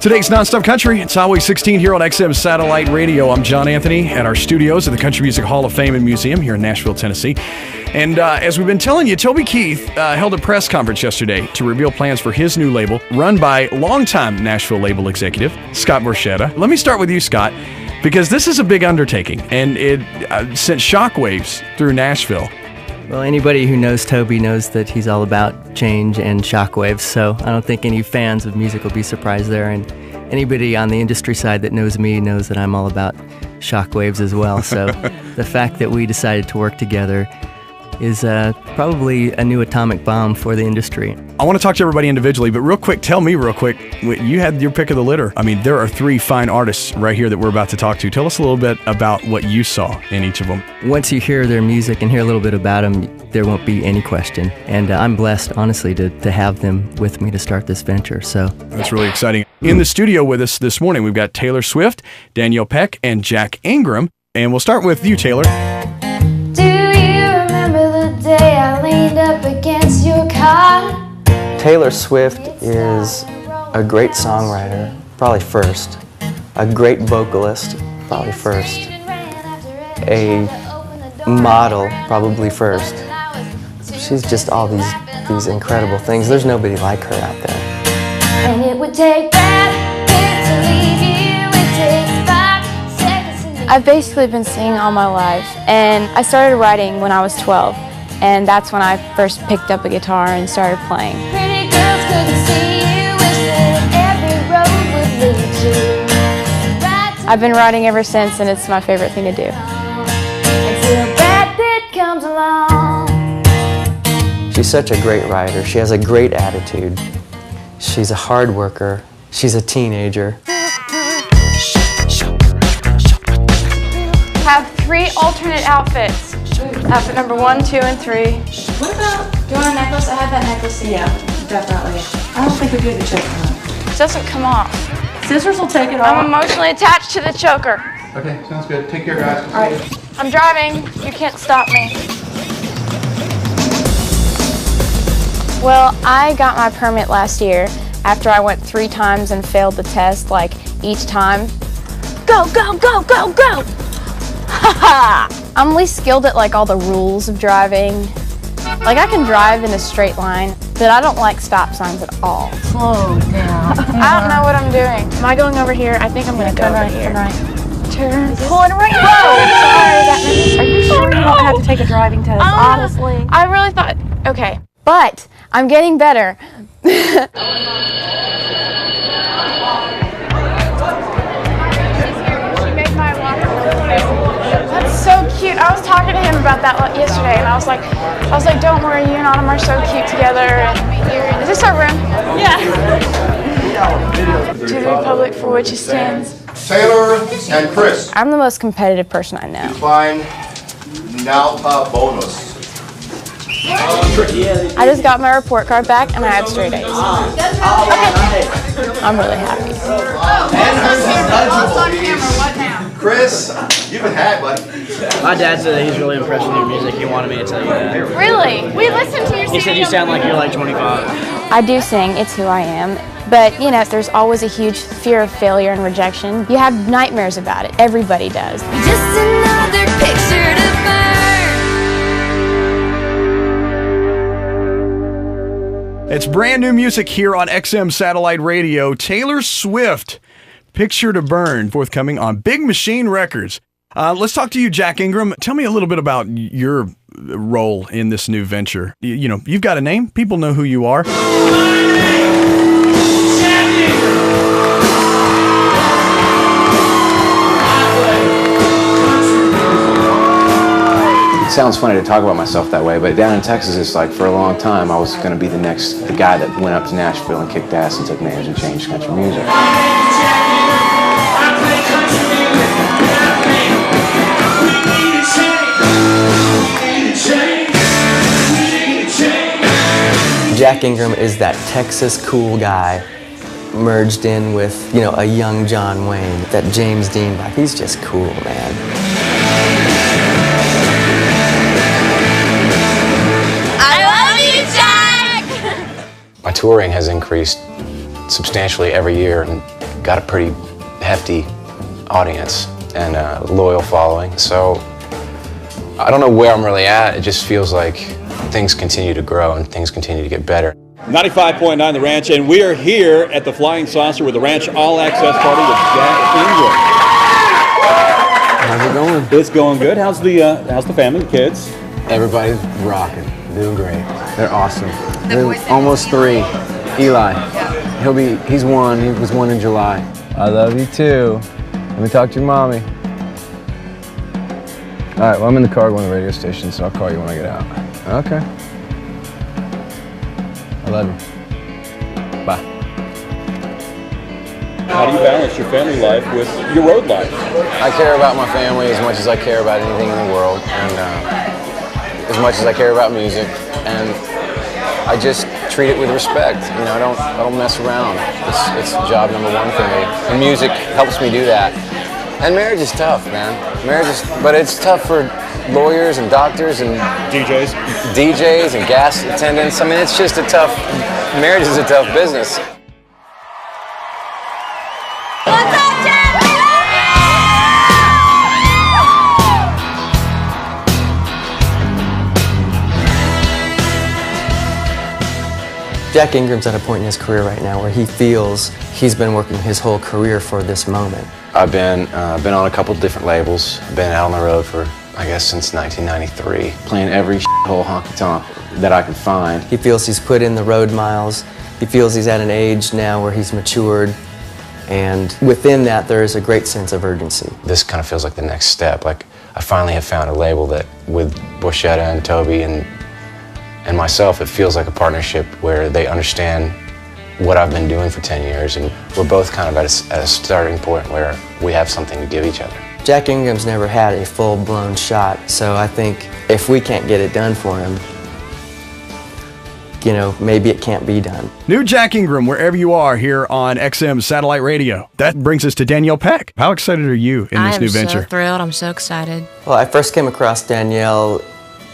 Today's Nonstop Country, it's Highway 16 here on XM Satellite Radio. I'm John Anthony at our studios at the Country Music Hall of Fame and Museum here in Nashville, Tennessee. And as we've been telling you, Toby Keith held a press conference yesterday to reveal plans for his new label, run by longtime Nashville label executive, Scott Borchetta. Let me start with you, Scott, because this is a big undertaking, and it sent shockwaves through Nashville. Well, anybody who knows Toby knows that he's all about change and shockwaves, so I don't think any fans of music will be surprised there. And anybody on the industry side that knows me knows that I'm all about shockwaves as well. So the fact that we decided to work together is probably a new atomic bomb for the industry. I want to talk to everybody individually, but real quick, tell me real quick, you had your pick of the litter. I mean, there are three fine artists right here that we're about to talk to. Tell us a little bit about what you saw in each of them. Once you hear their music and hear a little bit about them, there won't be any question. And I'm blessed, honestly, to have them with me to start this venture. So that's really exciting. In the studio with us this morning, we've got Taylor Swift, Danielle Peck, and Jack Ingram. And we'll start with you, Taylor. Day I leaned up against your car. Taylor Swift is a great songwriter, probably first. A great vocalist, probably first. A model, probably first. She's just all these incredible things. There's nobody like her out there. And it would take that to leave you. It takes 5 seconds to leave. I've basically been singing all my life, and I started writing when I was 12. And that's when I first picked up a guitar and started playing. Pretty girls couldn't see you, wish that every road would lead you. I've been writing ever since, and it's my favorite thing to do. Until Brad Pitt comes along. She's such a great writer. She has a great attitude. She's a hard worker. She's a teenager. Have 3 alternate outfits. Outfit number 1, 2, and 3. What about, do you want a necklace? I have that necklace. Yeah, definitely. I don't think we do the choker on. It doesn't come off. Scissors will take it off. I'm emotionally attached to the choker. Okay, sounds good. Take care, guys. All right. I'm driving. You can't stop me. Well, I got my permit last year after I went 3 times and failed the test, like each time. Go, go, go, go, go! Haha! I'm least skilled at like all the rules of driving. Like I can drive in a straight line, but I don't like stop signs at all. Slow down. I don't know what I'm doing. Am I going over here? I think I'm gonna go right here. Turn. Pulling right. Whoa! Sorry, that means. Are you sure you don't have to take a driving test? Honestly, I really thought. Okay, but I'm getting better. So cute. I was talking to him about that yesterday, and I was like, don't worry, you and Autumn are so cute together. And is this our room? Yeah. To the republic for which it stands. Taylor and Chris. I'm the most competitive person I know. Define Nalpa bonus. I just got my report card back, and I had straight A's. Okay. I'm really happy. Chris, you've been had, buddy. My dad said that he's really impressed with your music. He wanted me to tell you that. Really? We listened to your He said you sound like you're like 25. I do sing. It's who I am. But, you know, there's always a huge fear of failure and rejection. You have nightmares about it. Everybody does. Just another picture to burn. It's brand new music here on XM Satellite Radio. Taylor Swift, Picture to Burn, forthcoming on Big Machine Records. Let's talk to you, Jack Ingram. Tell me a little bit about your role in this new venture. You know, you've got a name. People know who you are. It sounds funny to talk about myself that way, but down in Texas, it's like for a long time I was going to be the guy that went up to Nashville and kicked ass and took names and changed country music. Jack Ingram is that Texas cool guy merged in with, you know, a young John Wayne, that James Dean vibe. He's just cool, man. My touring has increased substantially every year, and got a pretty hefty audience and a loyal following. So I don't know where I'm really at. It just feels like things continue to grow and things continue to get better. 95.9 The Ranch, and we are here at the Flying Saucer with the Ranch All Access Party with Jack Ingram. How's it going? It's going good. How's the family, the kids? Everybody's rocking, doing great. They're awesome. They're almost 3. Eli, he's 1. He was 1 in July. I love you too. Let me talk to your mommy. All right, well, I'm in the car going to the radio station, so I'll call you when I get out. Okay. I love you. Bye. How do you balance your family life with your road life? I care about my family as much as I care about anything in the world, and as much as I care about music, and I just treat it with respect. You know, I don't mess around. It's job number 1 for me, and music helps me do that. And marriage is tough, man. But it's tough for lawyers and doctors and DJs and gas attendants. I mean, it's just marriage is a tough business. Jack Ingram's at a point in his career right now where he feels he's been working his whole career for this moment. I've been on a couple different labels. Been out on the road for, I guess, since 1993, playing every whole honky-tonk that I could find. He feels he's put in the road miles. He feels he's at an age now where he's matured, and within that there is a great sense of urgency. This kind of feels like the next step. Like I finally have found a label that, with Borchetta and Toby and myself, it feels like a partnership where they understand what I've been doing for 10 years, and we're both kind of at a starting point where we have something to give each other. Jack Ingram's never had a full-blown shot, so I think if we can't get it done for him, you know, maybe it can't be done. New Jack Ingram, wherever you are here on XM Satellite Radio. That brings us to Danielle Peck. How excited are you in this new venture? I'm so thrilled. I'm so excited. Well, I first came across Danielle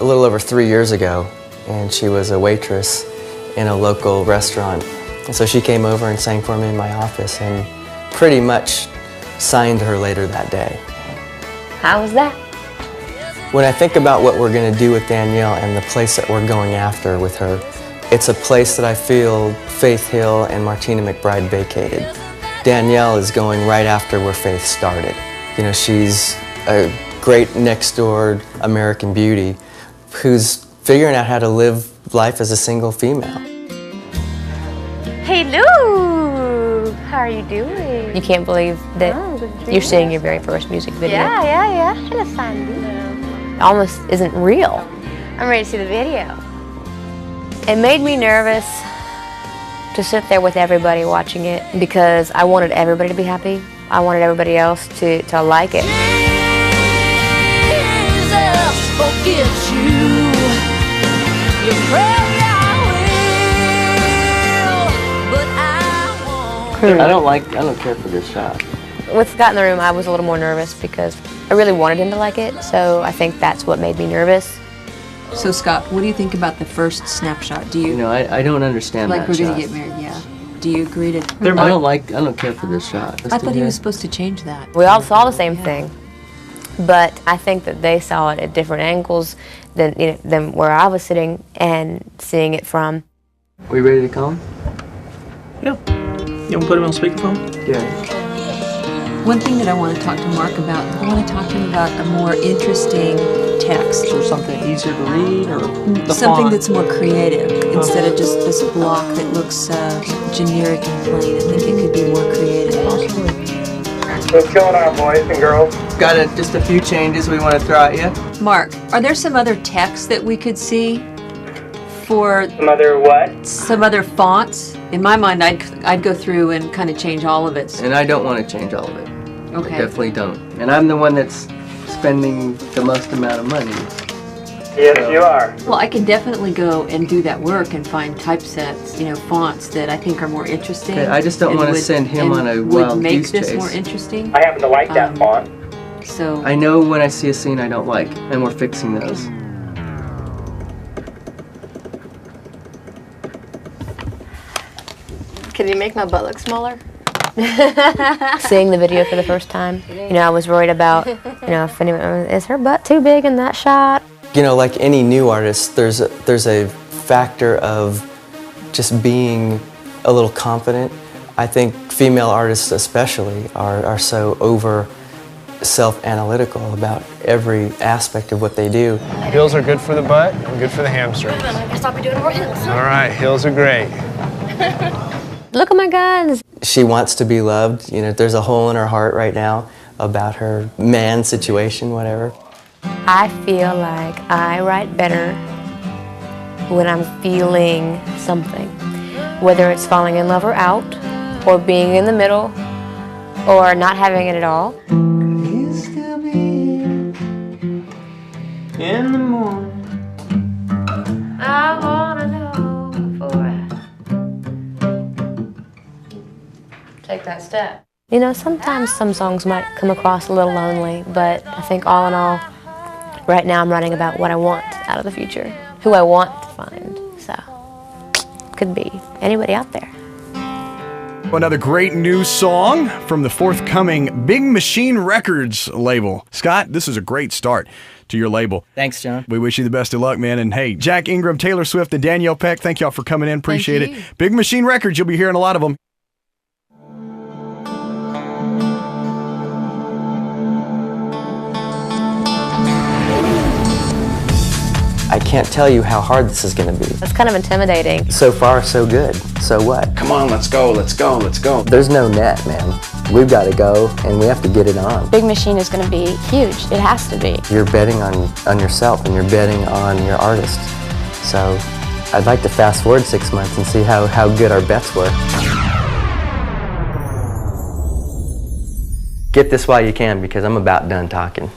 a little over 3 years ago, and she was a waitress in a local restaurant. And so she came over and sang for me in my office and pretty much signed her later that day. How was that? When I think about what we're going to do with Danielle and the place that we're going after with her, it's a place that I feel Faith Hill and Martina McBride vacated. Danielle is going right after where Faith started. You know, she's a great next-door American beauty who's figuring out how to live life as a single female. Hey Lou, how are you doing? You can't believe that you're seeing your very first music video. Yeah. Hello, Sandy. It almost isn't real. I'm ready to see the video. It made me nervous to sit there with everybody watching it because I wanted everybody to be happy. I wanted everybody else to like it. Jesus forgives you. You pray I will, but I don't care for this shot. With Scott in the room, I was a little more nervous because I really wanted him to like it, so I think that's what made me nervous. So Scott, what do you think about the first snapshot? Do you know, I don't understand like that we're shot. gonna get married? Yeah. Do you agree to? I don't care for this shot. I thought he was supposed to change that. We all saw the same thing, but I think that they saw it at different angles than where I was sitting and seeing it from. We ready to call him? Yeah. You want to put him on speakerphone? Yeah. One thing that I want to talk to Mark about, I want to talk to him about a more interesting text. Or something easier to read, or the something font? that's more creative instead of just this block that looks generic and plain. I think it could be more creative. What's going on, boys and girls? Got just a few changes we want to throw at you. Mark, are there some other text that we could see for Some other what? some other fonts? In my mind, I'd go through and kind of change all of it. And I don't want to change all of it. Okay. I definitely don't. And I'm the one that's spending the most amount of money. Yes, you are. Well, I can definitely go and do that work and find typesets, fonts that I think are more interesting. Okay, I just don't and want to would- send him and on a would wild make goose this chase. more interesting. I happen to like that font. So I know when I see a scene I don't like, and we're fixing those. Can you make my butt look smaller? Seeing the video for the first time, you know, I was worried about, you know, if anyone, is her butt too big in that shot? You know, like any new artist, there's a factor of just being a little confident. I think female artists especially are so over self-analytical about every aspect of what they do. Heels are good for the butt and good for the hamstrings. I guess I'll be doing more heels. All right, heels are great. Look at my guns. She wants to be loved. You know, there's a hole in her heart right now about her man situation, whatever. I feel like I write better when I'm feeling something, whether it's falling in love or out, or being in the middle, or not having it at all. You'll still be here in the morning. I wanna know before I take that step. You know, sometimes some songs might come across a little lonely, but I think all in all, right now I'm writing about what I want out of the future, who I want to find, so could be anybody out there. Another great new song from the forthcoming Big Machine Records label. Scott, this is a great start to your label. Thanks, John. We wish you the best of luck, man. And hey, Jack Ingram, Taylor Swift, and Danielle Peck, thank y'all for coming in. Appreciate it. Big Machine Records, you'll be hearing a lot of them. I can't tell you how hard this is going to be. That's kind of intimidating. So far, so good. So what? Come on, let's go, let's go, let's go. There's no net, man. We've got to go, and we have to get it on. Big Machine is going to be huge. It has to be. You're betting on yourself, and you're betting on your artist. So I'd like to fast forward 6 months and see how good our bets were. Get this while you can, because I'm about done talking.